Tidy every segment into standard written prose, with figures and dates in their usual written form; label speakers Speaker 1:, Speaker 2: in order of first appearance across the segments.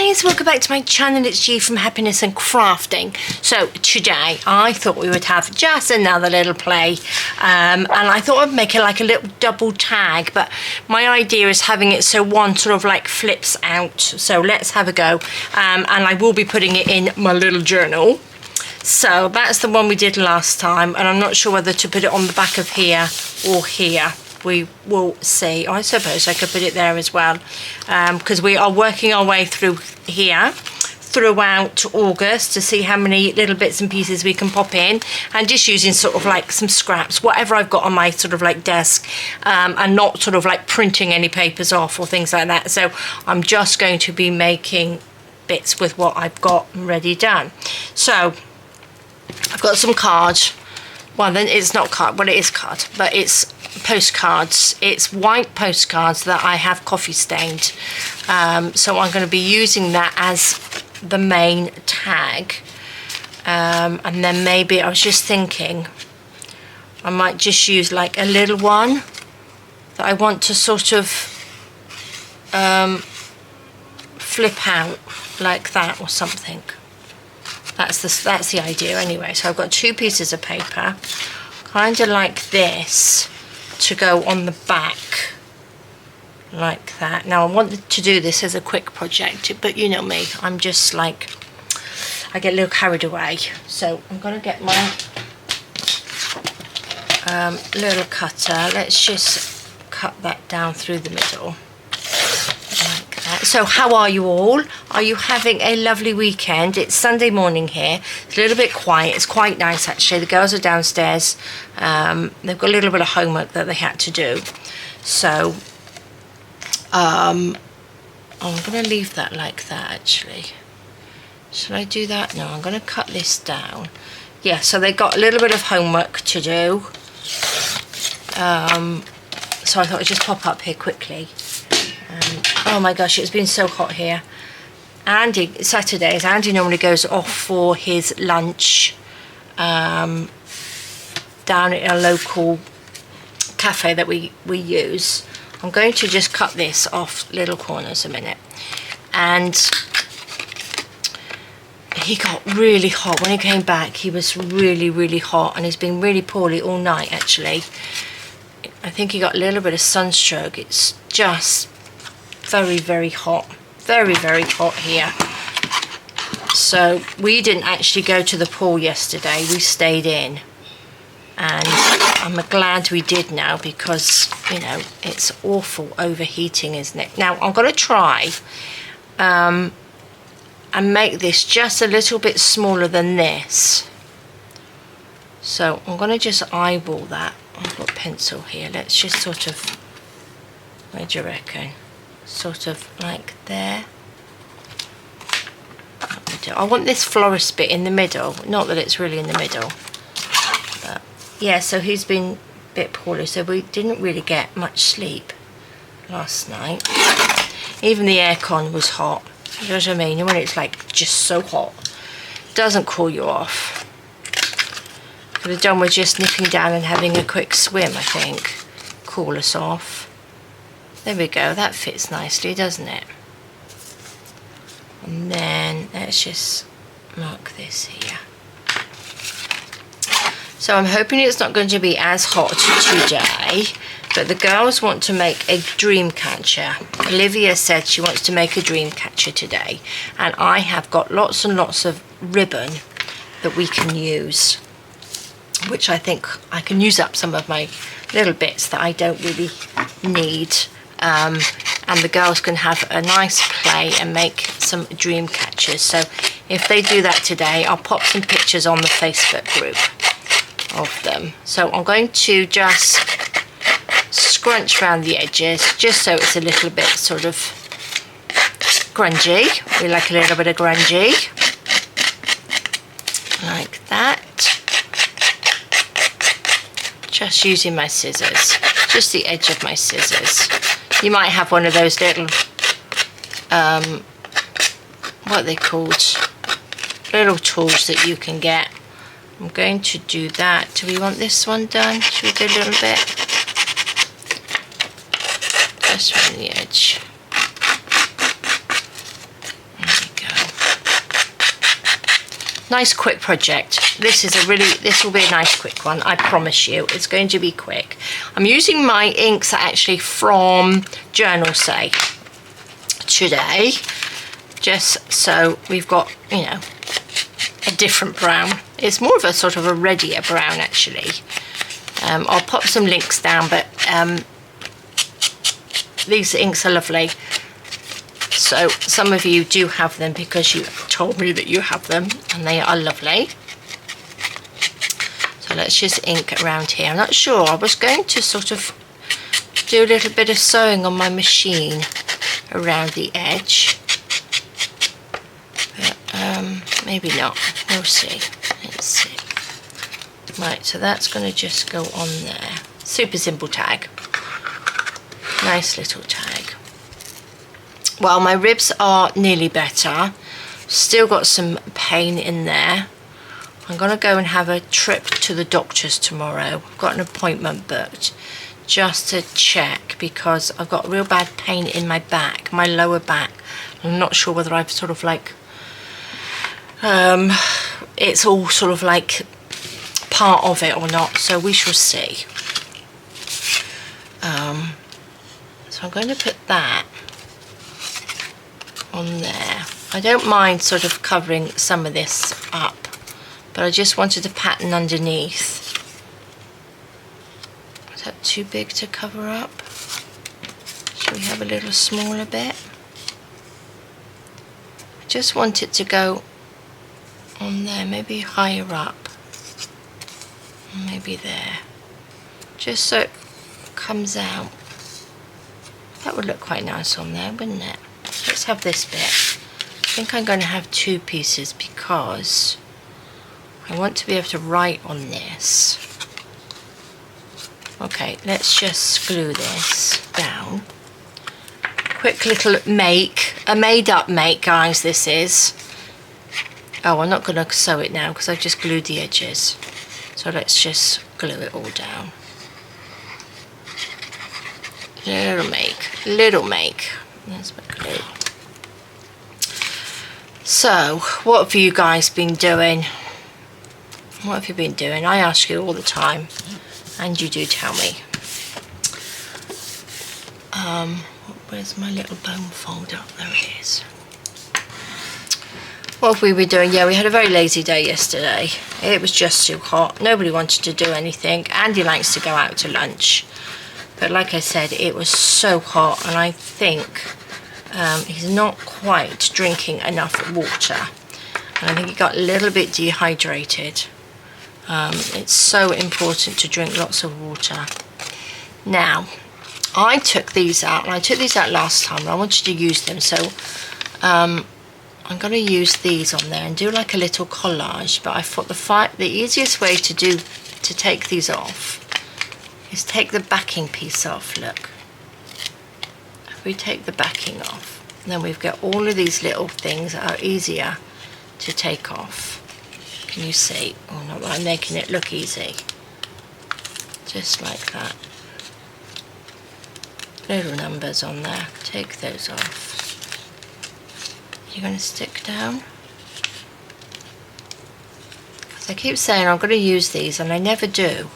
Speaker 1: guys, welcome back to my channel. It's G from Happiness and Crafting. So today I thought we would have just another little play, and I thought I'd make it like a little double tag, but my idea is having it so one sort of like flips out. So let's have a go, and I will be putting it in my little journal. So that's the one we did last time, and I'm not sure whether to put it on the back of here or here. We will see. I suppose I could put it there as well, because we are working our way through here throughout August to see how many little bits and pieces we can pop in, and just using sort of like some scraps, whatever I've got on my sort of like desk, and not sort of like printing any papers off or things like that. So I'm just going to be making bits with what I've got ready done. So I've got some cards. Well, then it's not card, well it is card, but it's postcards. It's white postcards that I have coffee stained, so I'm going to be using that as the main tag, and then maybe I was just thinking I might just use like a little one that I want to sort of flip out like that or something. That's the idea anyway. So I've got two pieces of paper, kind of like this, to go on the back like that. Now I wanted to do this as a quick project, but you know me, I'm just like, I get a little carried away. So I'm gonna get my little cutter. Let's just cut that down through the middle like that. So how are you all? Are you having a lovely weekend? It's Sunday morning here. It's a little bit quiet. It's quite nice actually. The girls are downstairs. They've got a little bit of homework that they had to do. So I'm going to leave that like that actually. Should I do that? No, I'm going to cut this down. Yeah, so they got a little bit of homework to do. So I thought I'd just pop up here quickly. Oh my gosh, it's been so hot here. Saturdays, Andy normally goes off for his lunch down at a local cafe that we use. I'm going to just cut this off little corners a minute. And he got really hot when he came back. He was really hot, and he's been really poorly all night actually. I think he got a little bit of sunstroke. It's just very hot, very hot here. So we didn't actually go to the pool yesterday, we stayed in, and I'm glad we did now, because you know it's awful overheating, isn't it? Now I'm going to try and make this just a little bit smaller than this. So I'm going to just eyeball that. I've got a pencil here. Let's just sort of, where do you reckon? Sort of like there. I want this florist bit in the middle, not that it's really in the middle, but yeah. So he's been a bit poorly, so we didn't really get much sleep last night. Even the aircon was hot, you know what I mean? When it's like just so hot, it doesn't cool you off. Could have done with just nipping down and having a quick swim, I think, cool us off. There we go, that fits nicely, doesn't it? And then let's just mark this here. So I'm hoping it's not going to be as hot today, but the girls want to make a dream catcher. Olivia said she wants to make a dream catcher today, and I have got lots and lots of ribbon that we can use, which I think I can use up some of my little bits that I don't really need. And the girls can have a nice play and make some dream catchers. So if they do that today, I'll pop some pictures on the Facebook group of them. So I'm going to just scrunch around the edges just so it's a little bit sort of grungy. We like a little bit of grungy like that. Just using my scissors, just the edge of my scissors. You might have one of those little, what are they called? Little tools that you can get. I'm going to do that. Do we want this one done? Should we do a little bit? Just around the edge. There Nice quick project. This will be a nice quick one, I promise you. It's going to be quick. I'm using my inks actually from Journal Say today, just so we've got, you know, a different brown. It's more of a sort of a reddier brown actually. I'll pop some links down, but these inks are lovely. So some of you do have them because you told me that you have them, and they are lovely. So let's just ink around here. I'm not sure, I was going to sort of do a little bit of sewing on my machine around the edge, but maybe not, we'll see. Let's see. Right, so that's going to just go on there. Super simple tag, nice little tag. Well, my ribs are nearly better, still got some pain in there. I'm going to go and have a trip to the doctor's tomorrow. I've got an appointment booked just to check because I've got real bad pain in my back, my lower back. I'm not sure whether I've sort of like, it's all sort of like part of it or not, so we shall see. So I'm going to put that on there. I don't mind sort of covering some of this up, but I just wanted a pattern underneath. Is that too big to cover up? Should we have a little smaller bit? I just want it to go on there, maybe higher up, maybe there, just so it comes out. That would look quite nice on there, wouldn't it? Let's have this bit. I think I'm going to have two pieces because I want to be able to write on this. Okay, let's just glue this down. Quick little make, a made up make, guys, this is. Oh, I'm not going to sew it now because I've just glued the edges. So let's just glue it all down. Little make, little make. There's my glue. So, what have you guys been doing? What have you been doing? I ask you all the time, and you do tell me. Where's my little bone folder? There it is. What have we been doing? Yeah, we had a very lazy day yesterday. It was just too hot. Nobody wanted to do anything. Andy likes to go out to lunch. But like I said, it was so hot, and I think he's not quite drinking enough water. And I think he got a little bit dehydrated. It's so important to drink lots of water. Now, I took these out, and I took these out last time, and I wanted to use them, so I'm going to use these on there and do like a little collage. But I thought the easiest way to take these off is take the backing piece off. Look, if we take the backing off, then we've got all of these little things that are easier to take off. Can you see? Oh, not that I'm making it look easy. Just like that. Little numbers on there. Take those off. You're going to stick down. Because I keep saying I'm going to use these and I never do.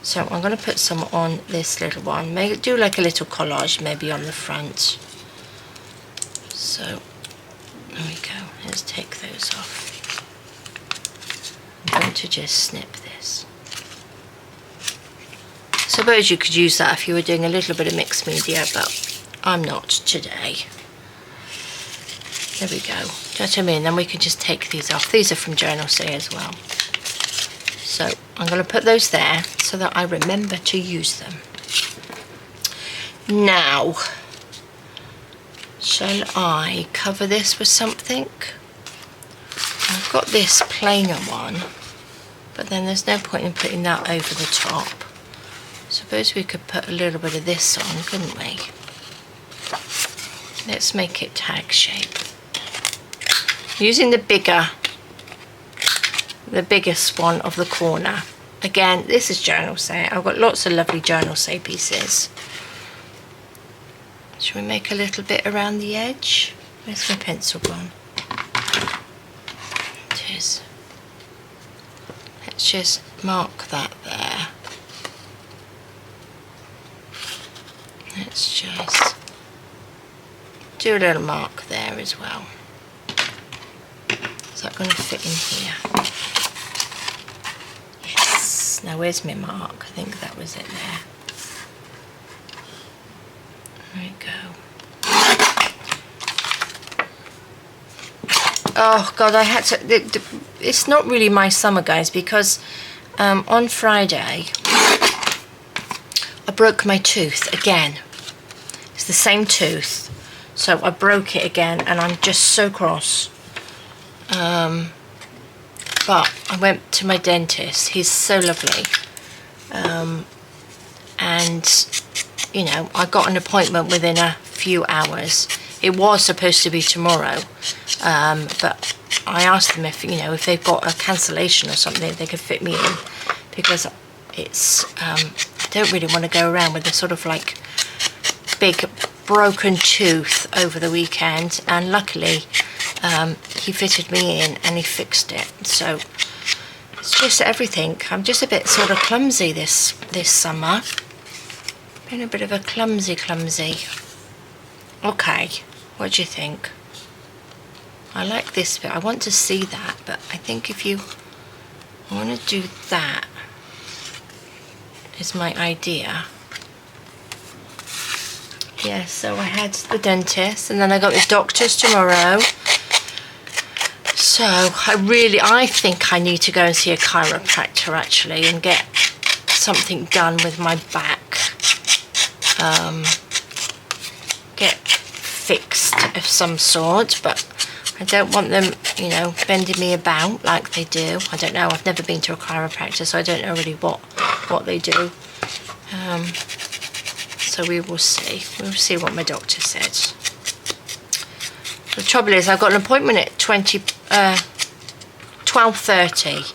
Speaker 1: So I'm going to put some on this little one. Maybe do like a little collage maybe on the front. So there we go. Let's take those off. I'm going to just snip this. I suppose you could use that if you were doing a little bit of mixed media, but I'm not today. There we go. Do you know what I mean? Then we can just take these off. These are from Journal Say as well. So I'm going to put those there so that I remember to use them. Now, shall I cover this with something? I've got this plainer one, but then there's no point in putting that over the top. Suppose we could put a little bit of this on, couldn't we? Let's make it tag shape. Using the biggest one of the corner. Again, this is Journal Say. I've got lots of lovely Journal Say pieces. Shall we make a little bit around the edge? Where's my pencil gone? 2, edges. Let's just mark that there. Let's just do a little mark there as well. Is that going to fit in here? Yes. Now where's my mark? I think that was it there. There we go. Oh God, I had to, it's not really my summer, guys, because on Friday I broke my tooth again. It's the same tooth, so I broke it again and I'm just so cross. But I went to my dentist, he's so lovely, and you know, I got an appointment within a few hours. It was supposed to be tomorrow, but I asked them if, you know, if they've got a cancellation or something, they could fit me in, because it's, I don't really want to go around with a sort of like big broken tooth over the weekend, and luckily he fitted me in and he fixed it. So it's just everything. I'm just a bit sort of clumsy this summer. Been a bit of a clumsy. Okay, what do you think? I like this bit. I want to see that, but I think if you want to do that, is my idea. Yeah, so I had the dentist and then I got the doctor's tomorrow. So I think I need to go and see a chiropractor actually and get something done with my back. Get fixed of some sort, but I don't want them, you know, bending me about like they do. I don't know, I've never been to a chiropractor, so I don't know really what they do. So we will see. We'll see what my doctor said. The trouble is, I've got an appointment at 12:30,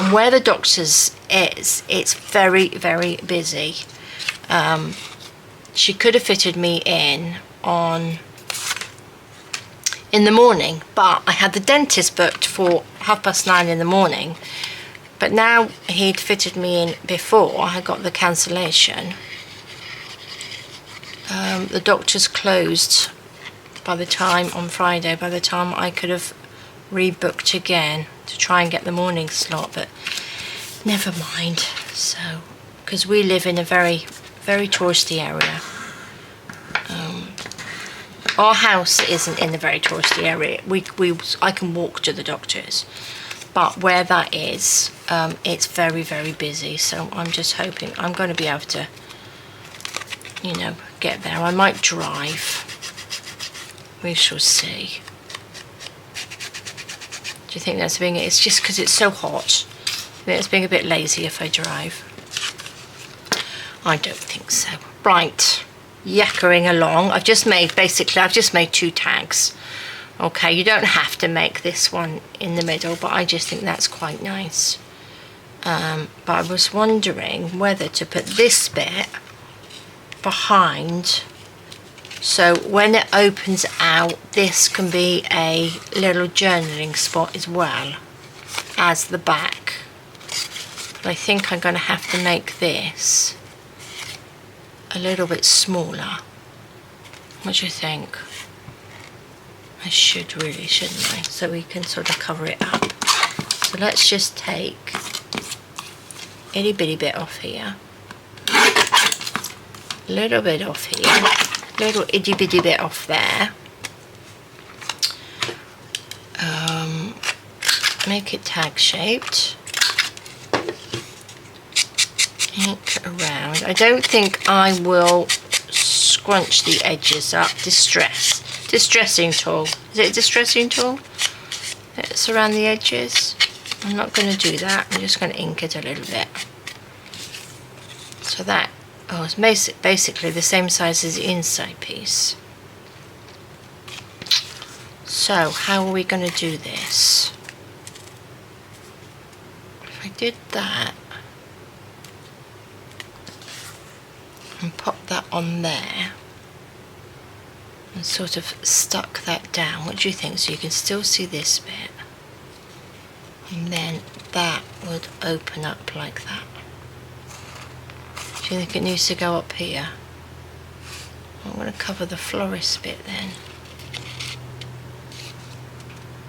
Speaker 1: and where the doctor's is, it's very, very busy. She could have fitted me in in the morning, but I had the dentist booked for 9:30 in the morning, but now he'd fitted me in before I got the cancellation. The doctor's closed by the time on Friday, by the time I could have rebooked again to try and get the morning slot, but never mind. So, because we live in a very, very touristy area. Our house isn't in the very touristy area. I can walk to the doctor's, but where that is, it's very, very busy. So I'm just hoping I'm going to be able to, you know, get there. I might drive. We shall see. Do you think that's being? It's just because it's so hot. I think it's being a bit lazy if I drive. I don't think so. Right. Yakkering along. I've just made 2 tags. Okay, you don't have to make this one in the middle, but I just think that's quite nice. But I was wondering whether to put this bit behind, so when it opens out, this can be a little journaling spot as well as the back. But I think I'm going to have to make this a little bit smaller. What do you think? I should really, shouldn't I? So we can sort of cover it up. So let's just take a itty bitty bit off here, a little bit off here, a little itty bitty bit off there. Make it tag shaped. Ink around. I don't think I will scrunch the edges up. Distressing tool. Is it a distressing tool? It's around the edges. I'm not going to do that. I'm just going to ink it a little bit. So that, it's basically the same size as the inside piece. So how are we going to do this? If I did that and pop that on there and sort of stuck that down, what do you think? So you can still see this bit. and then that would open up like that. Do you think it needs to go up here? I'm going to cover the florist bit then.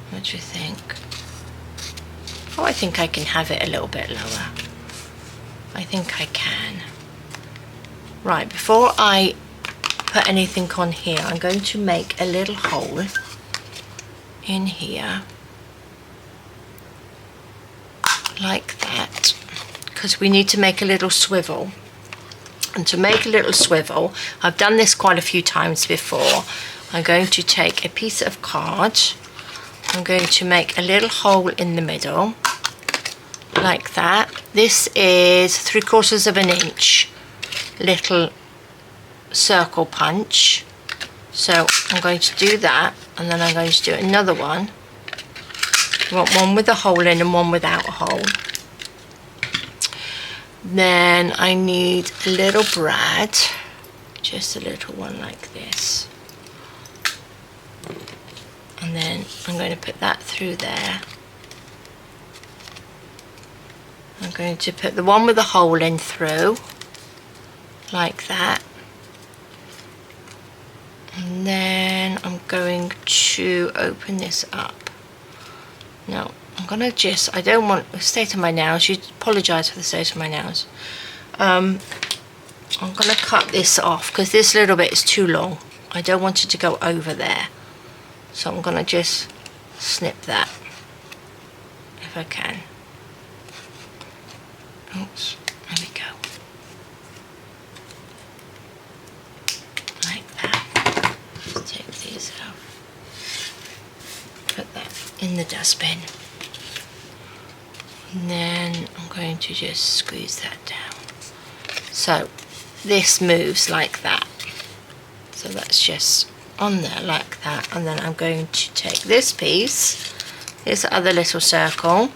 Speaker 1: What do you think? Oh, I think I can have it a little bit lower. I think I can. Right, before I put anything on here, I'm going to make a little hole in here like that, because we need to make a little swivel. And to make a little swivel, I've done this quite a few times before. I'm going to take a piece of card. I'm going to make a little hole in the middle like that. This is 3/4 of an inch little circle punch. So I'm going to do that, and then I'm going to do another one. You want one with a hole in and one without a hole. Then I need a little brad, just a little one like this. And then I'm going to put that through there. I'm going to put the one with the hole in through, like that. And then I'm going to open this up. Now, I'm going to just, I don't want the state of my nails, you apologise for the state of my nails. I'm going to cut this off because this little bit is too long. I don't want it to go over there. So I'm going to just snip that, if I can. Oops, there we go. Like that. Just take these out. Put that in the dustbin. And then I'm going to just squeeze that down. So this moves like that. So that's just on there like that. And then I'm going to take this piece, this other little circle,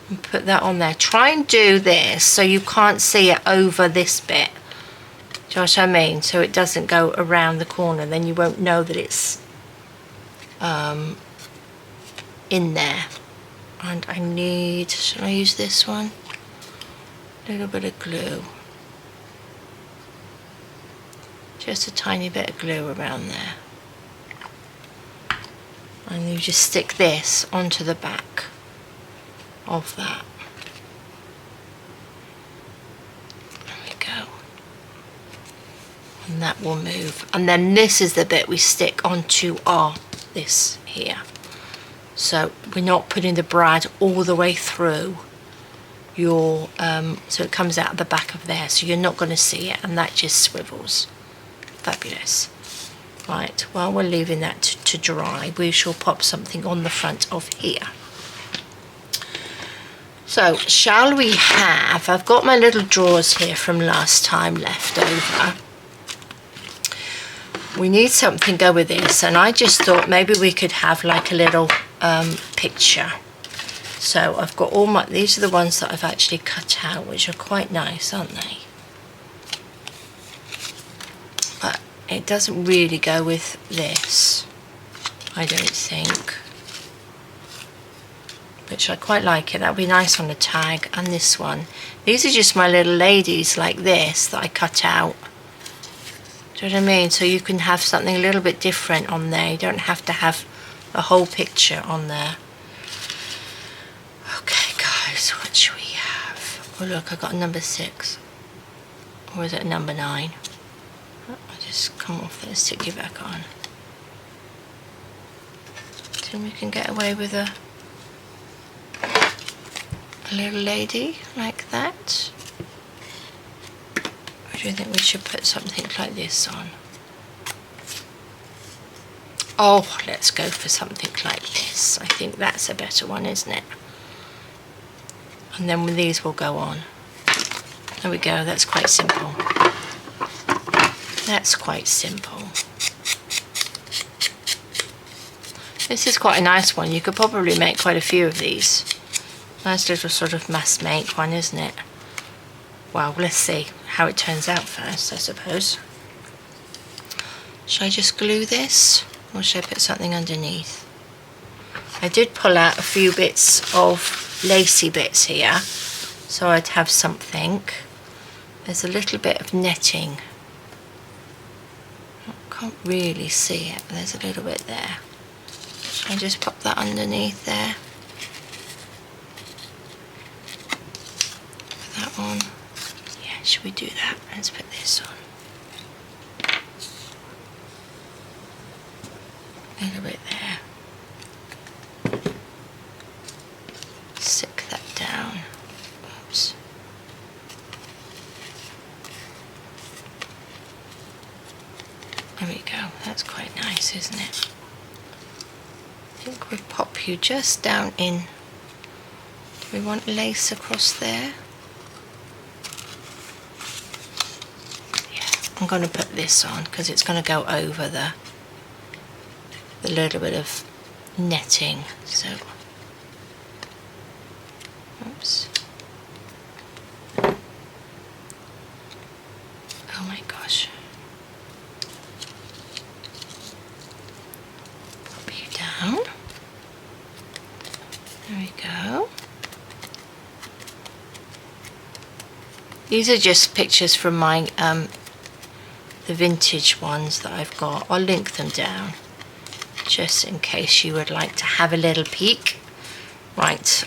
Speaker 1: and put that on there. Try and do this so you can't see it over this bit. Do you know what I mean? So it doesn't go around the corner. Then you won't know that it's in there. And I need, shall I use this one? A little bit of glue. Just a tiny bit of glue around there. And you just stick this onto the back of that. There we go. And that will move. And then this is the bit we stick onto this here. So we're not putting the brad all the way through your, so it comes out of the back of there, so you're not going to see it, and that just swivels. Fabulous. Right, while we're leaving that to dry, we shall pop something on the front of here. So, shall we have, I've got my little drawers here from last time left over. We need something to go with this, and I just thought maybe we could have like a little picture. So I've got all my, these are the ones that I've actually cut out, which are quite nice, aren't they? But it doesn't really go with this, I don't think. Which I quite like it. That would be nice on a tag. And this one. These are just my little ladies like this that I cut out. Do you know what I mean? So you can have something a little bit different on there. You don't have to have a whole picture on there. Okay guys, what should we have? Oh look, I got a number 6. Or is it a number 9? I'll just come off there and stick you back on. Then we can get away with a little lady like that. Or do you think we should put something like this on? Oh, let's go for something like this. I think that's a better one, isn't it? And then these will go on. There we go, that's quite simple. That's quite simple. This is quite a nice one. You could probably make quite a few of these. Nice little sort of mass make one, isn't it? Well, let's see how it turns out first, I suppose. Should I just glue this? Or should I put something underneath? I did pull out a few bits of lacy bits here, so I'd have something. There's a little bit of netting. I can't really see it, but there's a little bit there. I just pop that underneath there. Put that on. Yeah, should we do that? Let's put this on. A little bit there. Stick that down. Oops. There we go. That's quite nice, isn't it? I think we'll pop you just down in. Do we want lace across there? Yeah, I'm going to put this on because it's going to go over the little bit of netting. So, oops. Oh my gosh. Pop you down. There we go. These are just pictures from my the vintage ones that I've got. I'll link them down just in case you would like to have a little peek. Right,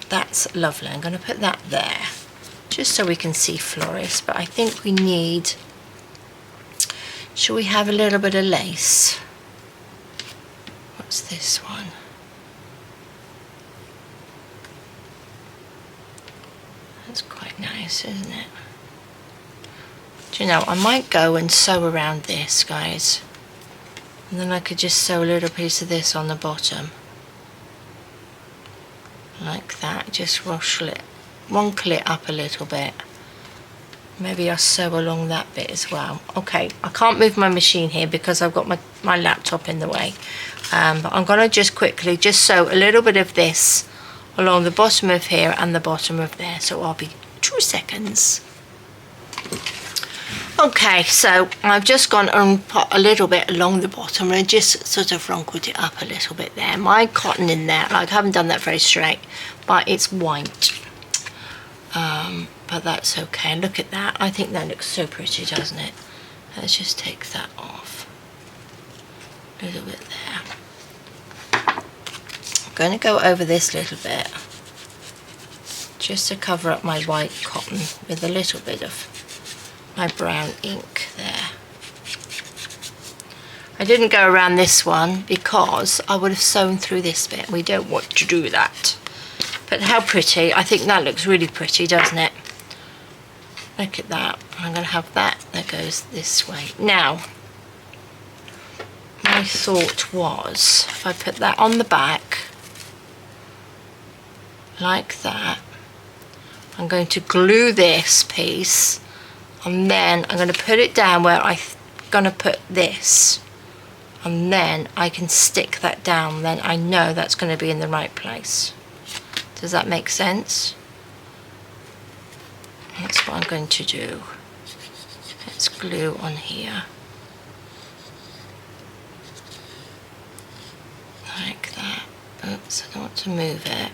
Speaker 1: that's lovely. I'm going to put that there just so we can see Floris, but I think we need, shall we have a little bit of lace? What's this one? That's quite nice, isn't it? Do you know, I might go and sew around this, guys, and then I could just sew a little piece of this on the bottom like that. Just wrinkle it up a little bit. Maybe I'll sew along that bit as well. Okay, I can't move my machine here because I've got my laptop in the way, but I'm going to just quickly just sew a little bit of this along the bottom of here and the bottom of there, so I'll be 2 seconds. Okay, so I've just gone and put a little bit along the bottom and just sort of wrinkled it up a little bit there. My cotton in there, like I haven't done that very straight, but it's white. But that's okay. Look at that. I think that looks so pretty, doesn't it? Let's just take that off. A little bit there. I'm going to go over this little bit just to cover up my white cotton with a little bit of my brown ink there. I didn't go around this one because I would have sewn through this bit. We don't want to do that. But how pretty. I think that looks really pretty, doesn't it? Look at that. I'm going to have that goes this way. Now, my thought was, if I put that on the back, like that, I'm going to glue this piece, and then I'm going to put it down where I'm going to put this, and then I can stick that down. Then I know that's going to be in the right place. Does that make sense? That's what I'm going to do. Let's glue on here. Like that. Oops, I don't want to move it.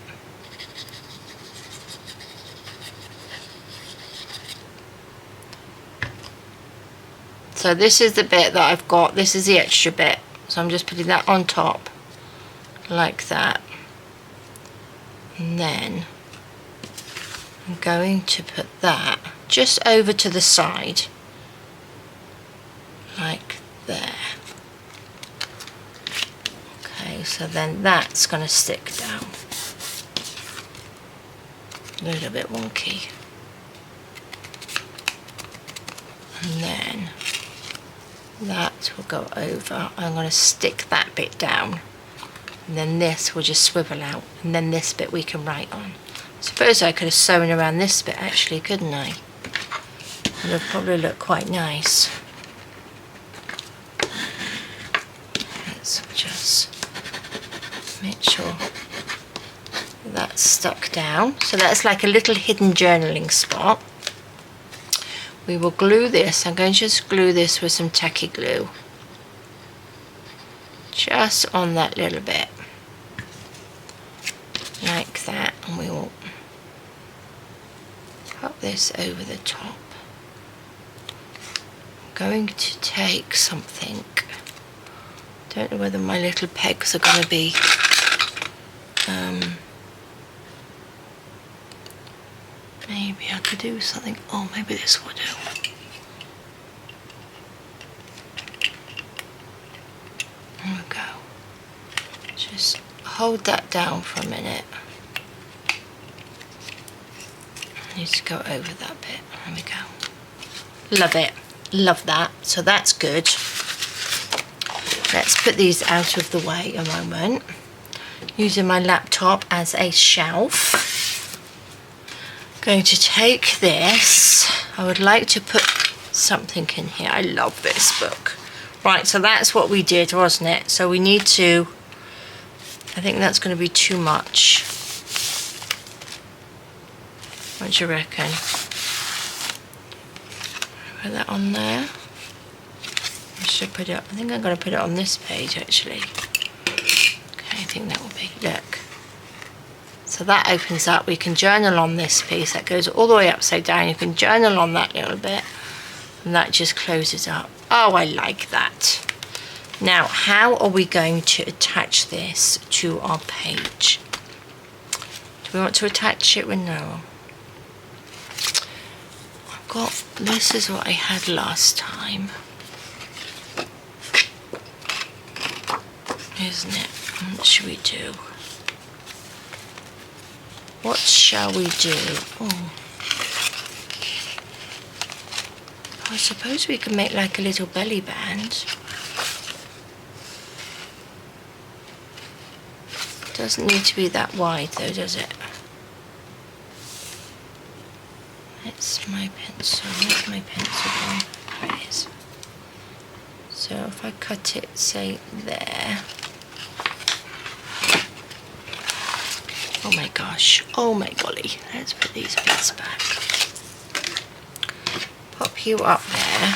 Speaker 1: So this is the bit that I've got. This is the extra bit. So I'm just putting that on top. Like that. And then I'm going to put that just over to the side, like there. Okay, so then that's going to stick down. A little bit wonky. And then that will go over. I'm going to stick that bit down. And then this will just swivel out, and then this bit we can write on. I suppose I could have sewn around this bit actually, couldn't I? It would probably look quite nice. Let's just make sure that's stuck down. So that's like a little hidden journaling spot. We will glue this. I'm going to just glue this with some tacky glue. Just on that little bit. this over the top. I'm going to take something. Don't know whether my little pegs are going to be maybe I could do something. Oh, maybe this will do. There we go. Just hold that down for a minute. I need to go over that bit. There we go. Love it. Love that. So that's good. Let's put these out of the way a moment. Using my laptop as a shelf. Going to take this. I would like to put something in here. I love this book. Right, so that's what we did, wasn't it? So we need to, I think that's going to be too much. What do you reckon? Put that on there. I should put it, I think I'm going to put it on this page actually. Okay, I think that will be, look. So that opens up, we can journal on this piece, that goes all the way upside down, you can journal on that little bit, and that just closes up. Oh, I like that. Now, how are we going to attach this to our page? Do we want to attach it with no? I've got, this is what I had last time. Isn't it? What should we do? What shall we do? Oh. I suppose we can make like a little belly band. Doesn't need to be that wide though, does it? That's my pencil. Where's my pencil gone? There it is. So if I cut it, say, there. Oh my gosh. Oh my golly. Let's put these bits back. Pop you up there.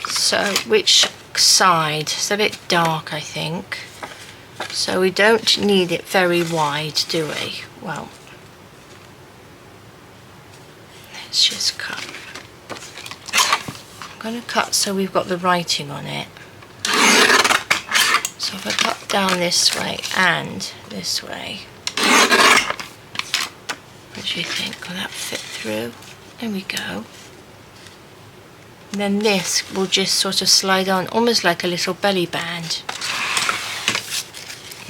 Speaker 1: So which side? It's a bit dark, I think. So we don't need it very wide, do we? Well, let's just cut. I'm going to cut so we've got the writing on it. So if I cut down this way and this way, what do you think? Will that fit through? There we go. And then this will just sort of slide on, almost like a little belly band.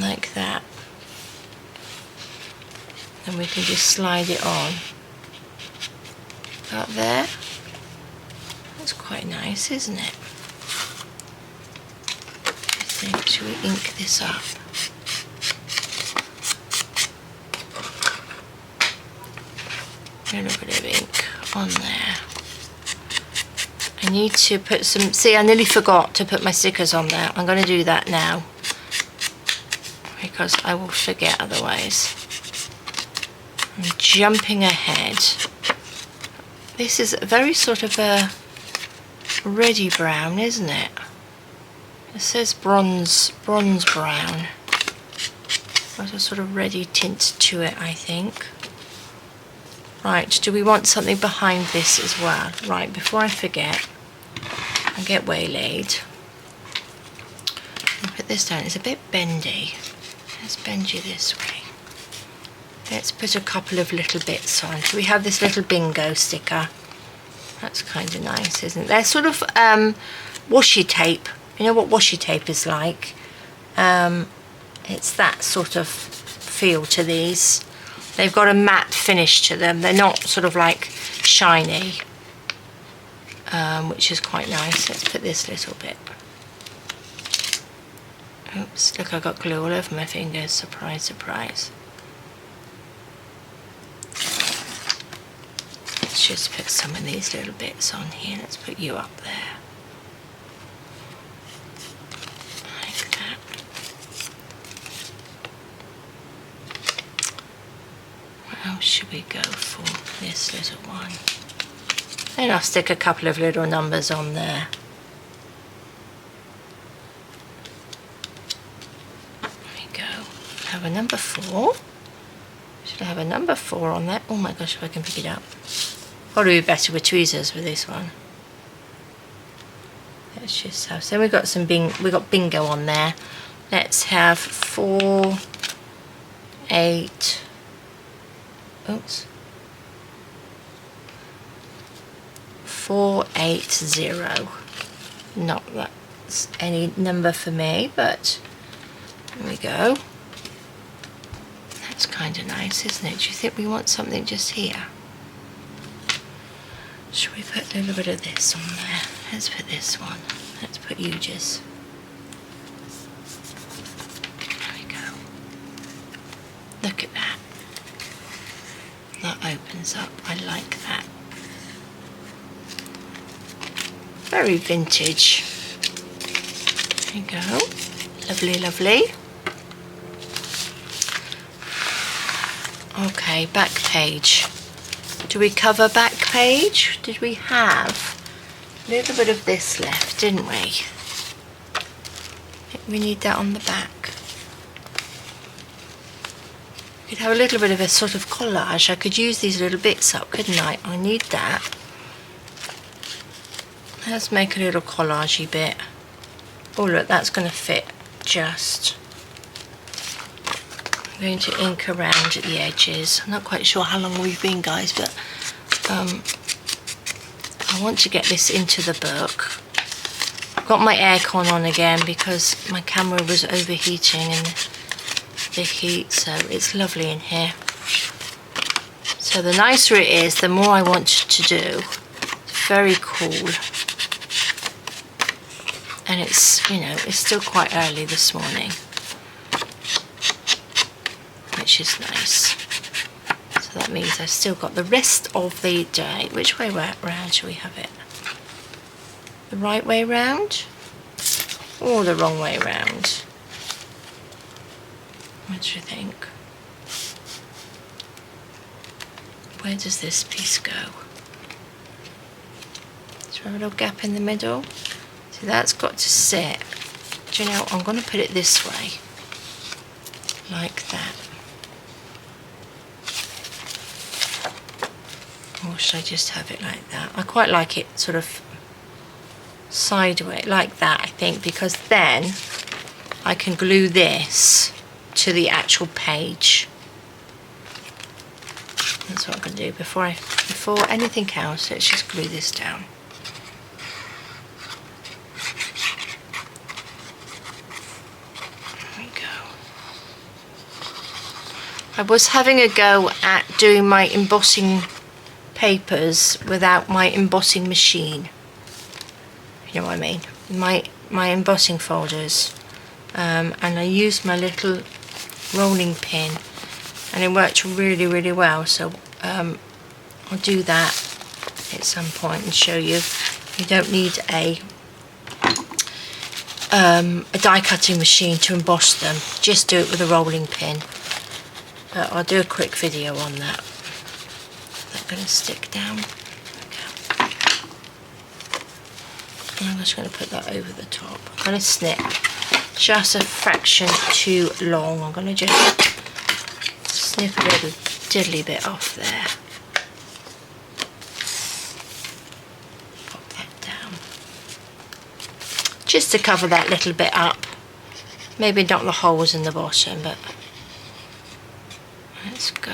Speaker 1: Like that. And we can just slide it on. About there. That's quite nice, isn't it? I think, should we ink this up? A little bit of ink on there. I need to put some, see, I nearly forgot to put my stickers on there. I'm going to do that now because I will forget otherwise. I'm jumping ahead. This is very sort of a reddy brown, isn't it? It says bronze brown. Got a sort of reddy tint to it, I think. Right, do we want something behind this as well? Right, before I forget, I get waylaid. I'll put this down, it's a bit bendy. Let's bend you this way. Let's put a couple of little bits on. So we have this little bingo sticker. That's kind of nice, isn't it? They're sort of washi tape. You know what washi tape is like? It's that sort of feel to these. They've got a matte finish to them. They're not sort of like shiny, which is quite nice. Let's put this little bit. Oops, look, I got glue all over my fingers. Surprise, surprise. Let's just put some of these little bits on here. Let's put you up there. Like that. What else should we go for? This little one. Then I'll stick a couple of little numbers on there. have a number 4. Should have a number 4 on there. Oh my gosh, if I can pick it up. Probably be better with tweezers with this one. Let's just have, so we've got some bingo on there. Let's have 4, 8, oops, 4, 8, 0. Not that's any number for me, but there we go. That's kind of nice, isn't it? Do you think we want something just here? Should we put a little bit of this on there? Let's put this one. Let's put Uges. There we go. Look at that. That opens up. I like that. Very vintage. There you go. Lovely, lovely. Okay, back page. Do we cover back page? Did we have a little bit of this left, didn't we? I think we need that on the back. We could have a little bit of a sort of collage. I could use these little bits up, couldn't I? I need that. Let's make a little collagey bit. Oh look, that's going to fit just. I'm going to ink around at the edges. I'm not quite sure how long we've been, guys, but I want to get this into the book. I've got my aircon on again because my camera was overheating and the heat, so it's lovely in here. So the nicer it is, the more I want to do. It's very cool. And it's, you know, it's still quite early this morning, which is nice. So that means I've still got the rest of the day. Which way round shall we have it? The right way round or the wrong way round? What do you think? Where does this piece go? Is there a little gap in the middle? So that's got to sit. Do you know, I'm going to put it this way, like that. Or should I just have it like that? I quite like it sort of sideways, like that, I think, because then I can glue this to the actual page. That's what I'm going to do before anything else. Let's just glue this down. I was having a go at doing my embossing papers without my embossing machine. You know what I mean? My embossing folders. And I used my little rolling pin and it worked really, really well. So I'll do that at some point and show you. You don't need a die cutting machine to emboss them. Just do it with a rolling pin. But I'll do a quick video on that. Is that going to stick down? Okay. I'm just going to put that over the top. I'm going to snip just a fraction too long. I'm going to just snip a little diddly bit off there. Pop that down. Just to cover that little bit up. Maybe not the holes in the bottom, but let's go.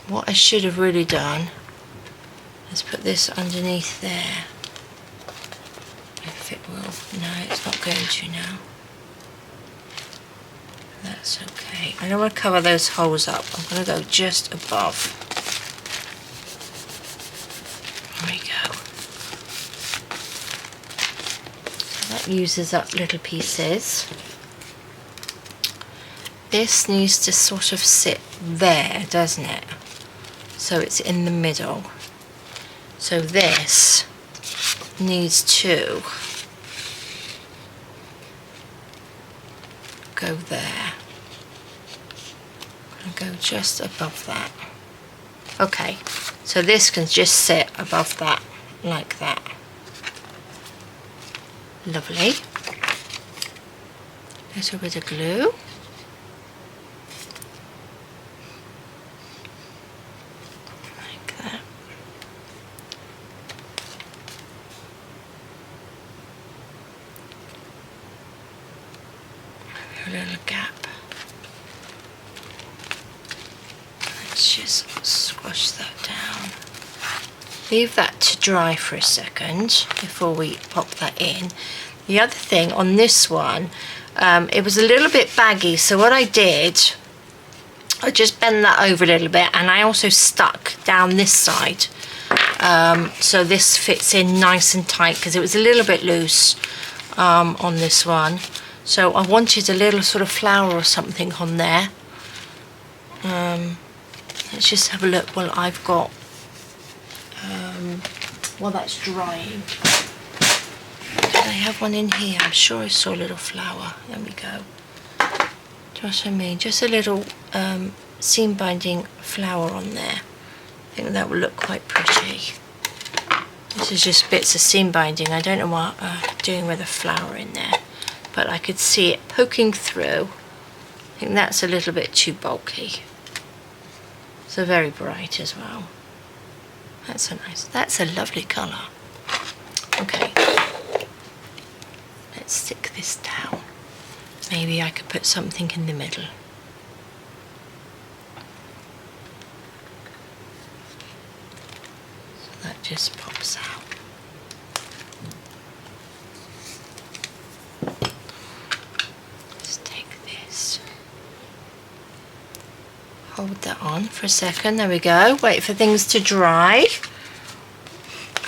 Speaker 1: What I should have really done is put this underneath there. If it will. No, it's not going to now. That's okay. I don't want to cover those holes up. I'm going to go just above. There we go. So that uses up little pieces. This needs to sort of sit there, doesn't it? So it's in the middle. So this needs to go there. And go just above that. Okay, so this can just sit above that, like that. Lovely. little bit of glue. Like that. A little gap. Let's just squash that down. Leave that to dry for a second before we pop that in. The other thing on this one, it was a little bit baggy, so what I did, I just bent that over a little bit, and I also stuck down this side, so this fits in nice and tight, because it was a little bit loose on this one. So I wanted a little sort of flower or something on there. Let's just have a look while I've got, while that's drying. Do I have one in here? I'm sure I saw a little flower. There we go. Just what I mean, just a little seam binding flower on there. I think that will look quite pretty. This is just bits of seam binding. I don't know what I'm doing with a flower in there, but I could see it poking through. I think that's a little bit too bulky. So very bright as well. That's that's a lovely colour. Okay, let's stick this down. Maybe I could put something in the middle. So that just pops out. Let's take this. Hold that on for a second, there we go. Wait for things to dry.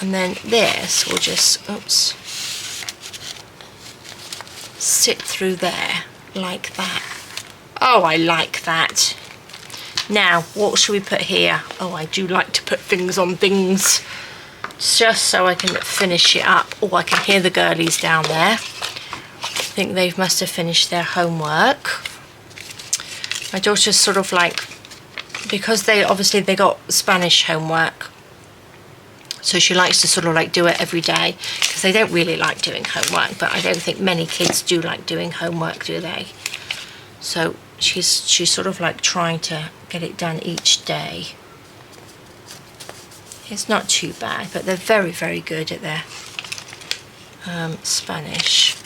Speaker 1: And then this will just, oops, sit through there like that. Oh, I like that. Now, what should we put here? Oh, I do like to put things on things, just so I can finish it up. Oh, I can hear the girlies down there. I think they must have finished their homework. My daughter's sort of like, because they got Spanish homework, so she likes to sort of like do it every day, because they don't really like doing homework, but I don't think many kids do like doing homework, do they? So she's sort of like trying to get it done each day. It's not too bad, but they're very, very good at their Spanish.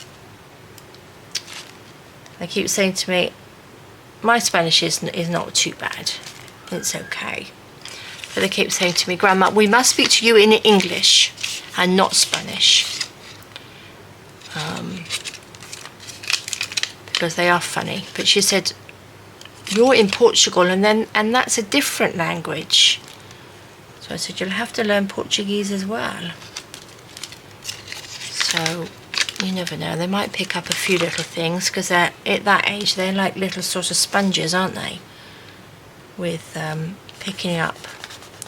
Speaker 1: They keep saying to me, my Spanish is not too bad. It's okay. But they keep saying to me, Grandma, we must speak to you in English and not Spanish. Because they are funny. But she said, you're in Portugal, and that's a different language. So I said, you'll have to learn Portuguese as well. So you never know, they might pick up a few little things, because they're at that age, they're like little sort of sponges, aren't they, with picking up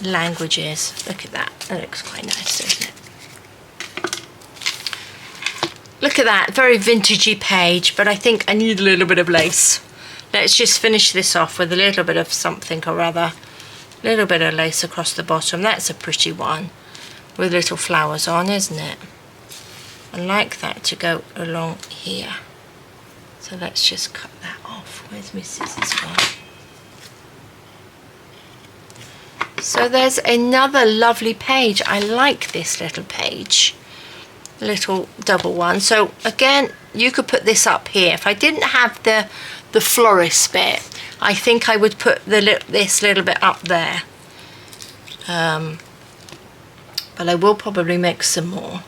Speaker 1: languages. Look at that, that looks quite nice, doesn't it? Look at that, very vintagey page, but I think I need a little bit of lace. Let's just finish this off with a little bit of something or other. A little bit of lace across the bottom. That's a pretty one with little flowers on, isn't it? I like that to go along here. So let's just cut that off. Where's my scissors gone? So there's another lovely page. I like this little page. Little double one. So again, you could put this up here. If I didn't have the florist bit, I think I would put this little bit up there. But I will probably make some more.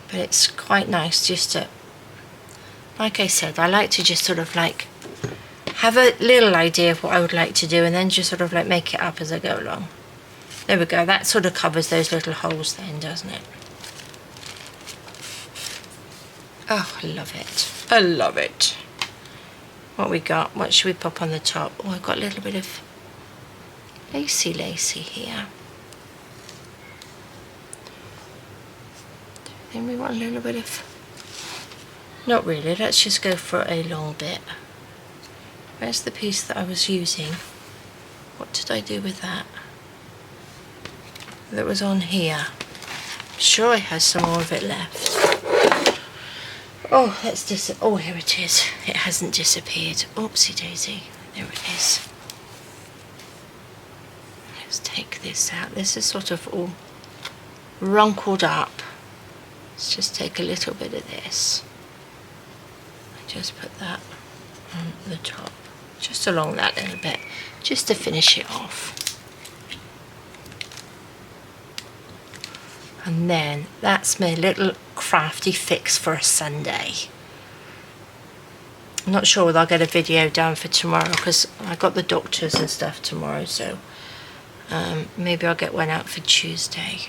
Speaker 1: But it's quite nice just to, like I said, I like to just sort of like have a little idea of what I would like to do, and then just sort of like make it up as I go along. There we go, that sort of covers those little holes then, doesn't it? Oh, I love it. I love it. What we got? What should we pop on the top? Oh, I've got a little bit of lacy here. Then we want a little bit of, not really, let's just go for a long bit. Where's the piece that I was using? What did I do with that? That was on here. I'm sure I had some more of it left. Oh, oh, here it is. It hasn't disappeared. Oopsie daisy. There it is. Let's take this out. This is sort of all runkled up. Let's just take a little bit of this. Just put that on the top. Just along that little bit. Just to finish it off. And then that's my little crafty fix for a Sunday. I'm not sure whether I'll get a video done for tomorrow because I got the doctors and stuff tomorrow, so maybe I'll get one out for Tuesday.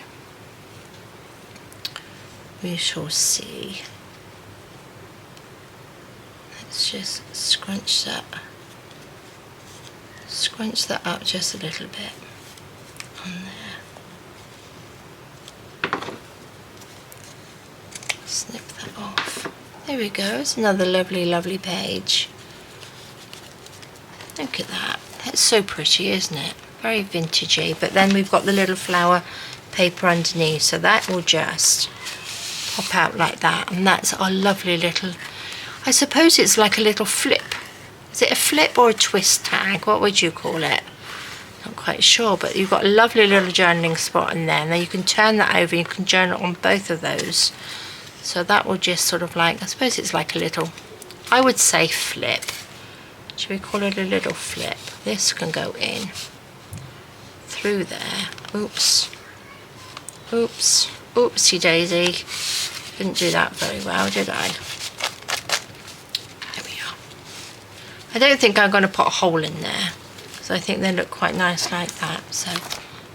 Speaker 1: We shall see. Let's just scrunch that up just a little bit on there. Snip that off. There we go. It's another lovely, lovely page. Look at that. That's so pretty, isn't it? Very vintagey. But then we've got the little flower paper underneath, so that will just pop out like that. And that's our lovely little, I suppose it's like a little flip. Is it a flip or a twist tag? What would you call it? Not quite sure, but you've got a lovely little journaling spot in there. And then you can turn that over and you can journal on both of those. So that will just sort of like, I suppose it's like a little, I would say flip. Should we call it a little flip? This can go in through there. Oops. Oops. Oopsie daisy. Didn't do that very well, did I? There we are. I don't think I'm going to put a hole in there because I think they look quite nice like that. So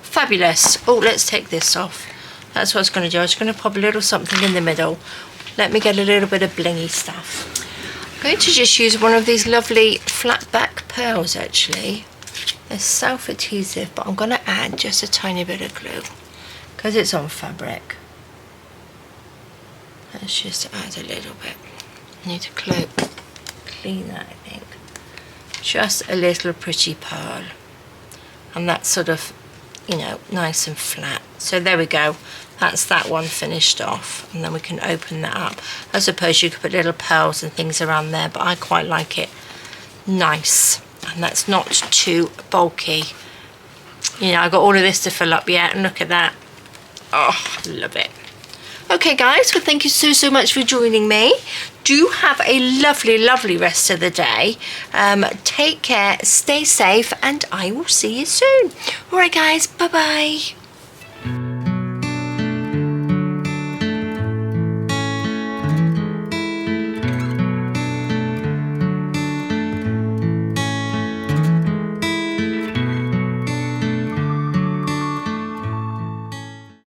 Speaker 1: fabulous. Oh, let's take this off. That's what I was going to do. I was going to pop a little something in the middle. Let me get a little bit of blingy stuff. I'm going to just use one of these lovely flat back pearls actually. They're self-adhesive, but I'm going to add just a tiny bit of glue because it's on fabric. Let's just add a little bit. I need to clean that, I think. Just a little pretty pearl. And that's sort of, you know, nice and flat. So there we go. That's that one finished off. And then we can open that up. I suppose you could put little pearls and things around there, but I quite like it nice. And that's not too bulky. You know, I've got all of this to fill up yet, and look at that. Oh, love it. Okay guys, well thank you so much for joining me. Do have a lovely, lovely rest of the day. Take care, stay safe, and I will see you soon. Alright guys, bye bye.